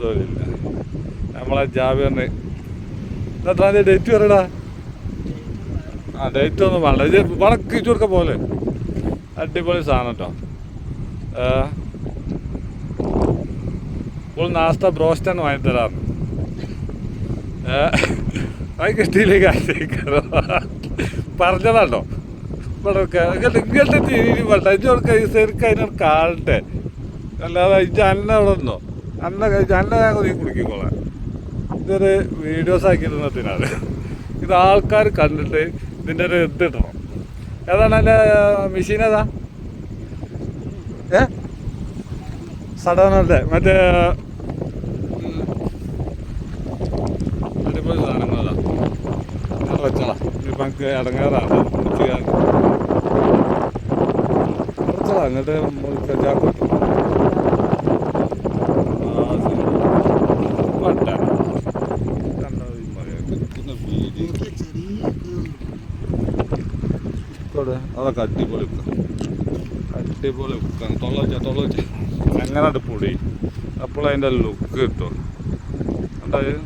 തോന്നില്ല. നമ്മളെ ജാബിറിന് എത്രാം തീയതി ഡേറ്റ് പറയടാ? ഡേറ്റ് ഒന്നും വേണ്ട, ഇത് വടക്ക് ചുരുക്ക പോലെ അടിപൊളി സാധനം കേട്ടോ. ഇപ്പോൾ നാസ്ത ബ്രോസ്റ്റാണ് വാങ്ങിത്തരാറ്. അത് കിട്ടിയില്ലെങ്കിൽ പറഞ്ഞതാട്ടോ. ഇങ്ങനത്തെ തിരി വേണ്ട, ഇതൊക്കെ ശരിക്കും അതിനൊരു കാണട്ടെ. അല്ലാതെ ഇത് അന്ന അവിടെ നിന്നോ അന്ന നീ കുടിക്കോളാം. ഇതൊരു വീഡിയോസ് ആക്കിയിരുന്നതിനാണ്. ഇത് ആൾക്കാർ കണ്ടിട്ട് ഇതിൻ്റെ ഒരു ഇത് ഇടണം. ഏതാണ് എൻ്റെ മെഷീൻ? ഏതാ? സഡാനല്ലേ? മറ്റേ അടിപൊളി സാധനങ്ങളാ. വെച്ചോളാം. ഇപ്പം എനിക്ക് ഇടങ്ങാറാണ് കുടിച്ചാൽ. കുറച്ചോളാം എന്നിട്ട് ചാക്കോട്ട് അതൊക്കെ അടിപൊളി അടിപൊളി ഉക്കാണ്. തൊള്ളച്ച എങ്ങനെ പൊടി അപ്പോൾ അതിൻ്റെ ലുക്ക് കിട്ടും. എന്തായാലും